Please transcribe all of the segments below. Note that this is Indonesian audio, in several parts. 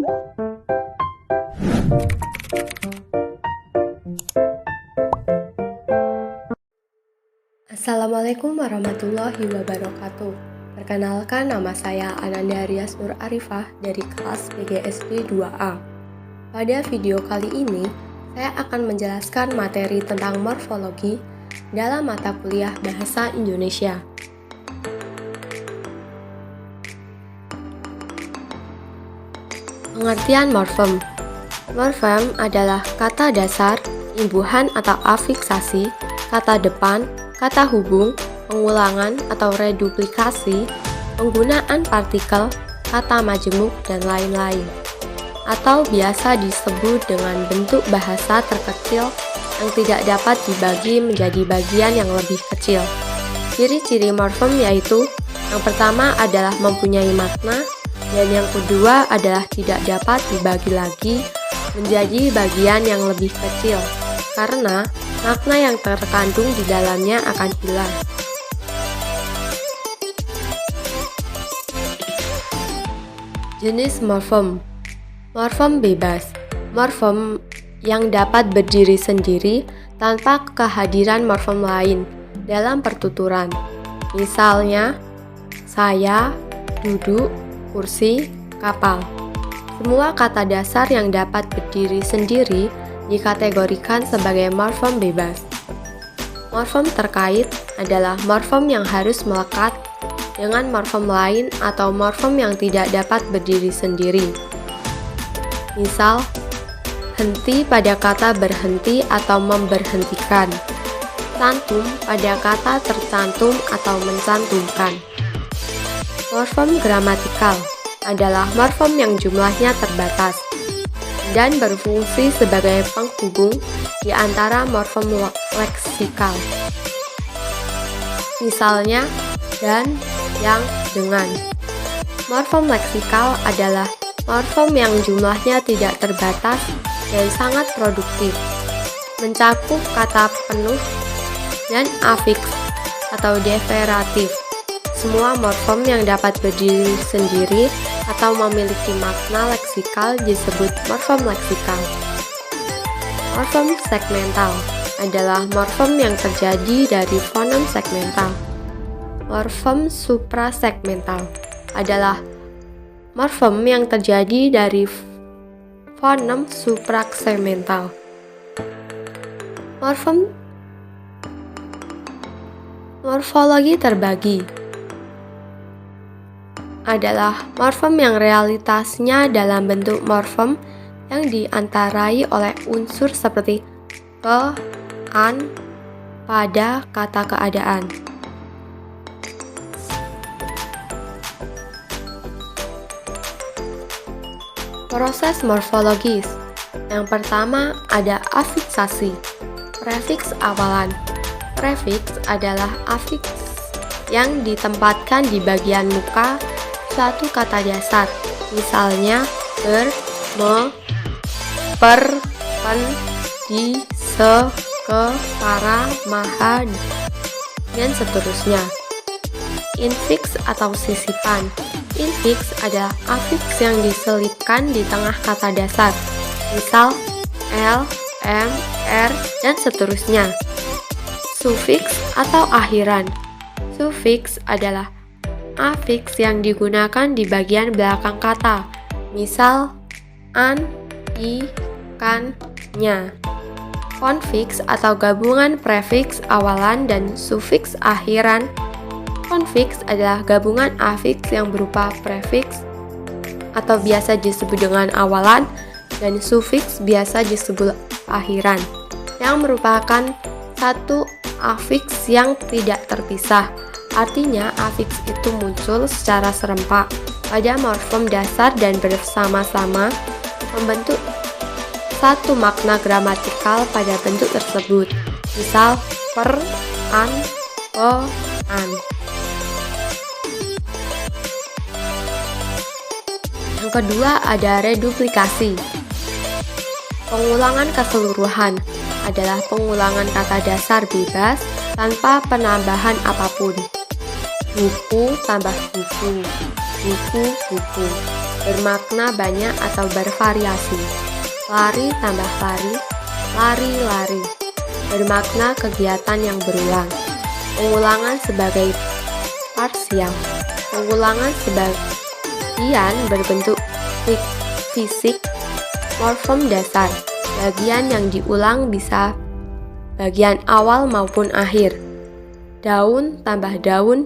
Assalamualaikum warahmatullahi wabarakatuh. Perkenalkan, nama saya Ananda Rias Nur Arifah dari kelas PGSD 2A. Pada video kali ini, saya akan menjelaskan materi tentang morfologi dalam mata kuliah Bahasa Indonesia. Pengertian morfem. Morfem adalah kata dasar, imbuhan atau afiksasi, kata depan, kata hubung, pengulangan atau reduplikasi, penggunaan partikel, kata majemuk, dan lain-lain. Atau biasa disebut dengan bentuk bahasa terkecil yang tidak dapat dibagi menjadi bagian yang lebih kecil. Ciri-ciri morfem yaitu yang pertama adalah mempunyai makna, dan yang kedua adalah tidak dapat dibagi lagi menjadi bagian yang lebih kecil, karena makna yang terkandung di dalamnya akan hilang. Jenis morfem. Morfem bebas. Morfem yang dapat berdiri sendiri tanpa kehadiran morfem lain dalam pertuturan. Misalnya, saya, duduk, kursi, kapal. Semua kata dasar yang dapat berdiri sendiri dikategorikan sebagai morfem bebas. Morfem terkait adalah morfem yang harus melekat dengan morfem lain atau morfem yang tidak dapat berdiri sendiri. Misal, henti pada kata berhenti atau memberhentikan. Cantum pada kata tercantum atau mencantumkan. Morfem gramatikal adalah morfem yang jumlahnya terbatas dan berfungsi sebagai penghubung di antara morfem leksikal. Misalnya, dan, yang, dengan. Morfem leksikal adalah morfem yang jumlahnya tidak terbatas dan sangat produktif, mencakup kata penuh dan afiks atau deveratif. Semua morfem yang dapat berdiri sendiri atau memiliki makna leksikal disebut morfem leksikal. Morfem segmental adalah morfem yang terjadi dari fonem segmental. Morfem suprasegmental adalah morfem yang terjadi dari fonem suprasegmental. Morfologi terbagi adalah morfem yang realitasnya dalam bentuk morfem yang diantarai oleh unsur seperti ke, an, pada, kata keadaan. Proses morfologis. Yang pertama ada afiksasi. Prefiks awalan. Prefiks adalah afiks yang ditempatkan di bagian muka suatu kata dasar, misalnya ber, me, per, pen, di, se, ke, para, maha, dan seterusnya. Infiks atau sisipan. Infiks adalah afiks yang diselipkan di tengah kata dasar, misal l, m, r, dan seterusnya. Sufiks atau akhiran. Sufiks adalah afiks yang digunakan di bagian belakang kata, misal an, i, kan, nya. Konfiks atau gabungan prefiks awalan dan sufiks akhiran. Konfiks adalah gabungan afiks yang berupa prefiks atau biasa disebut dengan awalan dan sufiks biasa disebut akhiran, yang merupakan satu afiks yang tidak terpisah. Artinya, afiks itu muncul secara serempak pada morfem dasar dan bersama-sama membentuk satu makna gramatikal pada bentuk tersebut. Misal, per, an, pe, an. Yang kedua ada reduplikasi. Pengulangan keseluruhan adalah pengulangan kata dasar bebas tanpa penambahan apapun. Buku tambah buku, buku, buku. bermakna banyak atau bervariasi. Lari tambah lari, lari-lari, bermakna kegiatan yang berulang. Pengulangan sebagai parsial. Pengulangan sebagian berbentuk fisik, morfem dasar. Bagian yang diulang bisa bagian awal maupun akhir. Daun tambah daun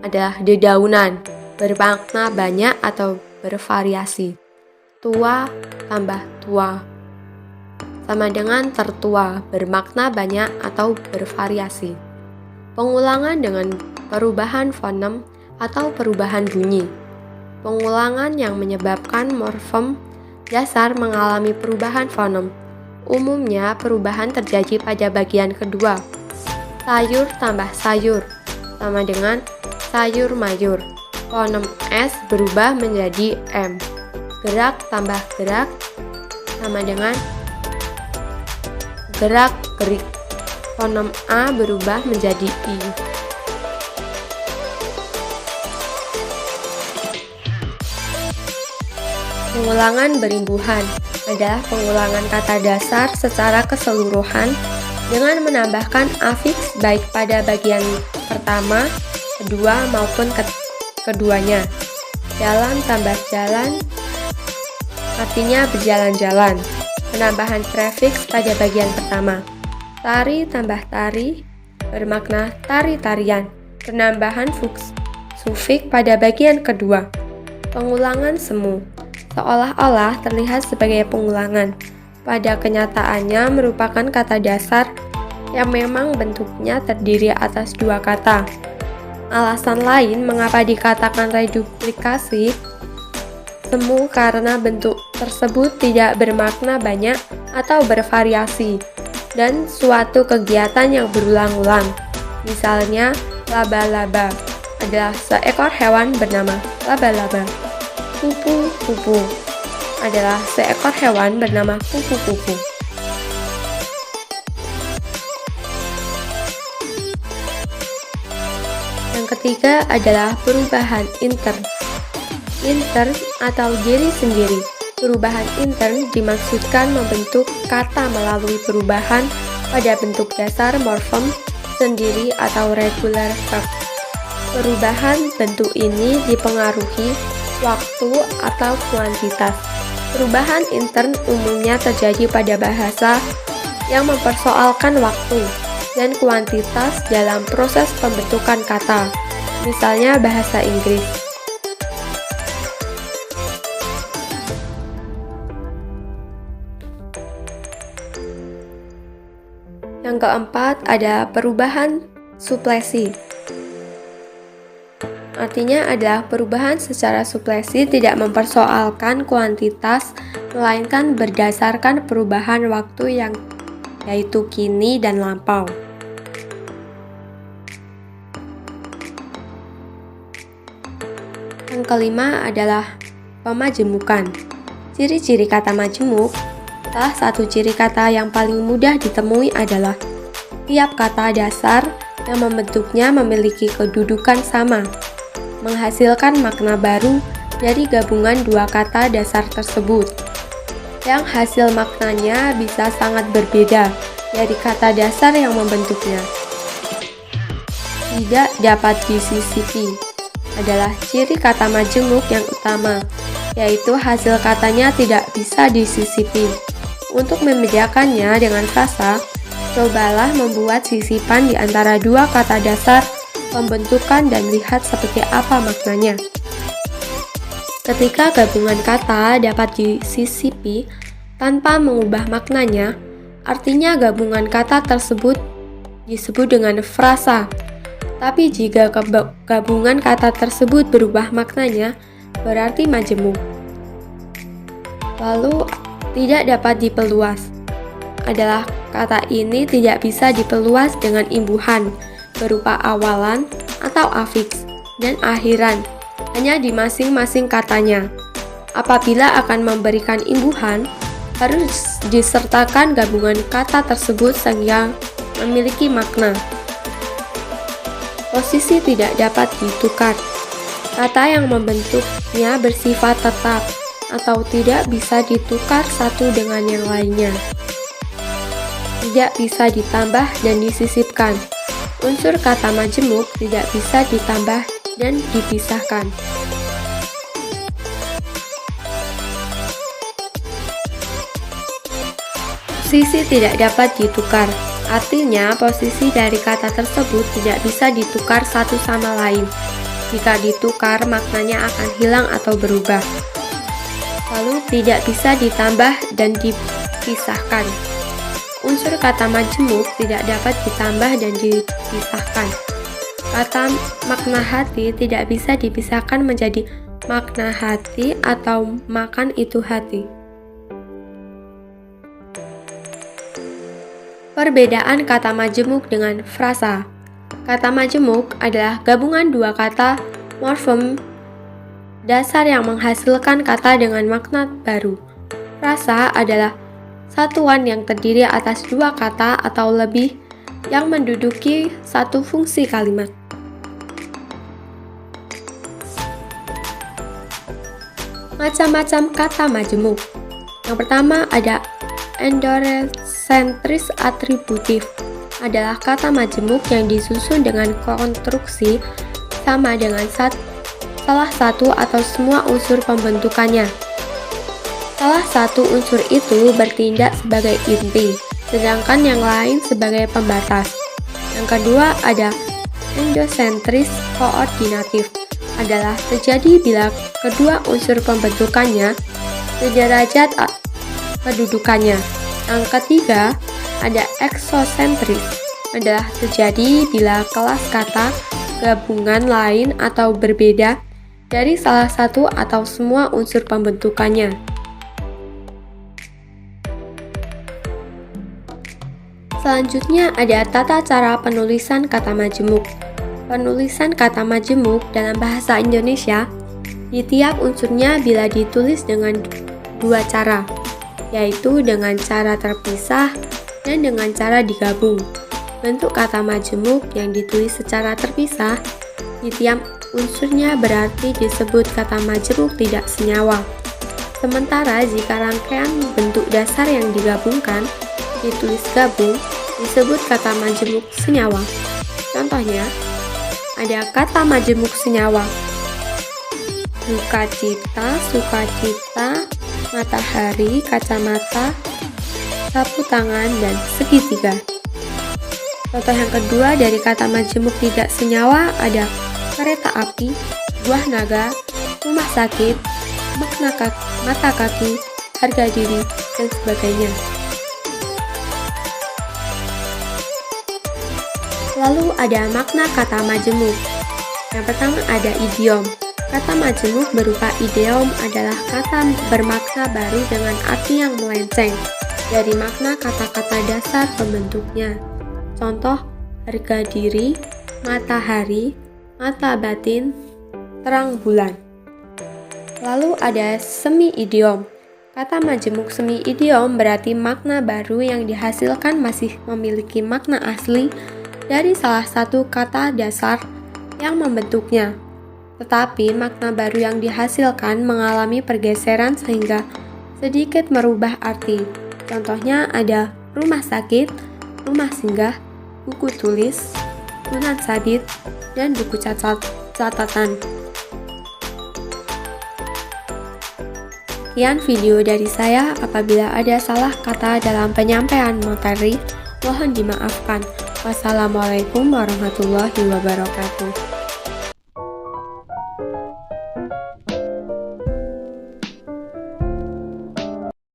adalah dedaunan, bermakna banyak atau bervariasi. Tua tambah tua sama dengan tertua, bermakna banyak atau bervariasi. Pengulangan dengan perubahan fonem atau perubahan bunyi. Pengulangan yang menyebabkan morfem dasar mengalami perubahan fonem. Umumnya perubahan terjadi pada bagian kedua. Sayur tambah sayur sama dengan sayur mayur. Fonem S berubah menjadi M. Gerak tambah gerak sama dengan gerak gerik. Fonem A berubah menjadi I. Pengulangan berimbuhan adalah pengulangan kata dasar secara keseluruhan dengan menambahkan afiks baik pada bagian pertama, kedua maupun keduanya. Jalan tambah jalan artinya berjalan-jalan. Penambahan prefiks pada bagian pertama. Tari tambah tari bermakna tari-tarian. Penambahan sufiks pada bagian kedua. Pengulangan semu seolah-olah terlihat sebagai pengulangan. Pada kenyataannya merupakan kata dasar yang memang bentuknya terdiri atas dua kata. Alasan lain mengapa dikatakan reduplikasi semu karena bentuk tersebut tidak bermakna banyak atau bervariasi dan suatu kegiatan yang berulang-ulang. Misalnya, laba-laba adalah seekor hewan bernama laba-laba. Kupu-kupu adalah seekor hewan bernama kupu-kupu. Yang ketiga adalah perubahan intern. Intern atau diri sendiri. Perubahan intern dimaksudkan membentuk kata melalui perubahan pada bentuk dasar morfem sendiri atau regular verb. Perubahan bentuk ini dipengaruhi waktu atau kuantitas. Perubahan intern umumnya terjadi pada bahasa yang mempersoalkan waktu dan kuantitas dalam proses pembentukan kata, misalnya bahasa Inggris. Yang keempat ada perubahan suplesi. Artinya adalah perubahan secara suplesi tidak mempersoalkan kuantitas, melainkan berdasarkan perubahan waktu yang yaitu kini dan lampau. Yang kelima adalah pemajemukan. Ciri-ciri kata majemuk. Salah satu ciri kata yang paling mudah ditemui adalah tiap kata dasar yang membentuknya memiliki kedudukan sama, menghasilkan makna baru dari gabungan dua kata dasar tersebut, yang hasil maknanya bisa sangat berbeda dari kata dasar yang membentuknya. Tidak dapat disisipi adalah ciri kata majemuk yang utama, yaitu hasil katanya tidak bisa disisipi. Untuk membedakannya dengan frasa, cobalah membuat sisipan di antara dua kata dasar pembentukan dan lihat seperti apa maknanya. Ketika gabungan kata dapat disisipi tanpa mengubah maknanya, artinya gabungan kata tersebut disebut dengan frasa. Tapi jika gabungan kata tersebut berubah maknanya, berarti majemuk. Lalu, tidak dapat diperluas adalah kata ini tidak bisa diperluas dengan imbuhan berupa awalan atau afiks dan akhiran hanya di masing-masing katanya. Apabila akan memberikan imbuhan, harus disertakan gabungan kata tersebut sehingga memiliki makna. Posisi tidak dapat ditukar. Kata yang membentuknya bersifat tetap atau tidak bisa ditukar satu dengan yang lainnya. Tidak bisa ditambah dan disisipkan. Unsur kata majemuk tidak bisa ditambah dan dipisahkan. Posisi tidak dapat ditukar. Artinya, posisi dari kata tersebut tidak bisa ditukar satu sama lain. Jika ditukar, maknanya akan hilang atau berubah. Lalu, tidak bisa ditambah dan dipisahkan. Unsur kata majemuk tidak dapat ditambah dan dipisahkan. Kata makna hati tidak bisa dipisahkan menjadi makna hati atau makan itu hati. Perbedaan kata majemuk dengan frasa. Kata majemuk adalah gabungan dua kata morfem dasar yang menghasilkan kata dengan makna baru. Frasa adalah satuan yang terdiri atas dua kata atau lebih yang menduduki satu fungsi kalimat. Macam-macam kata majemuk. Yang pertama ada endosentris atributif, adalah kata majemuk yang disusun dengan konstruksi sama dengan salah satu atau semua unsur pembentukannya. Salah satu unsur itu bertindak sebagai inti, sedangkan yang lain sebagai pembatas. Yang kedua ada endosentris koordinatif, adalah terjadi bila kedua unsur pembentukannya sederajat kedudukannya. Yang ketiga, ada eksosentris, adalah terjadi bila kelas kata, gabungan lain atau berbeda dari salah satu atau semua unsur pembentukannya. Selanjutnya ada tata cara penulisan kata majemuk. Penulisan kata majemuk dalam bahasa Indonesia di tiap unsurnya bila ditulis dengan dua cara, yaitu dengan cara terpisah dan dengan cara digabung. Bentuk kata majemuk yang ditulis secara terpisah di tiap unsurnya berarti disebut kata majemuk tidak senyawa. Sementara jika rangkaian bentuk dasar yang digabungkan ditulis gabung, disebut kata majemuk senyawa. Contohnya, ada kata majemuk senyawa: dukacita, sukacita, matahari, kacamata, sapu tangan, dan segitiga. Contoh yang kedua dari kata majemuk tidak senyawa ada kereta api, buah naga, rumah sakit, mata kaki, harga diri, dan sebagainya. Lalu ada makna kata majemuk. Yang pertama ada idiom. Kata majemuk berupa idiom adalah kata bermakna baru dengan arti yang melenceng dari makna kata-kata dasar pembentuknya. Contoh, harga diri, matahari, mata batin, terang bulan. Lalu ada semi idiom. Kata majemuk semi idiom berarti makna baru yang dihasilkan masih memiliki makna asli dari salah satu kata dasar yang membentuknya, tetapi makna baru yang dihasilkan mengalami pergeseran sehingga sedikit merubah arti. Contohnya ada rumah sakit, rumah singgah, buku tulis, tunan sabit, dan buku catatan. Sekian video dari saya. Apabila ada salah kata dalam penyampaian materi, mohon dimaafkan. Wassalamualaikum warahmatullahi wabarakatuh.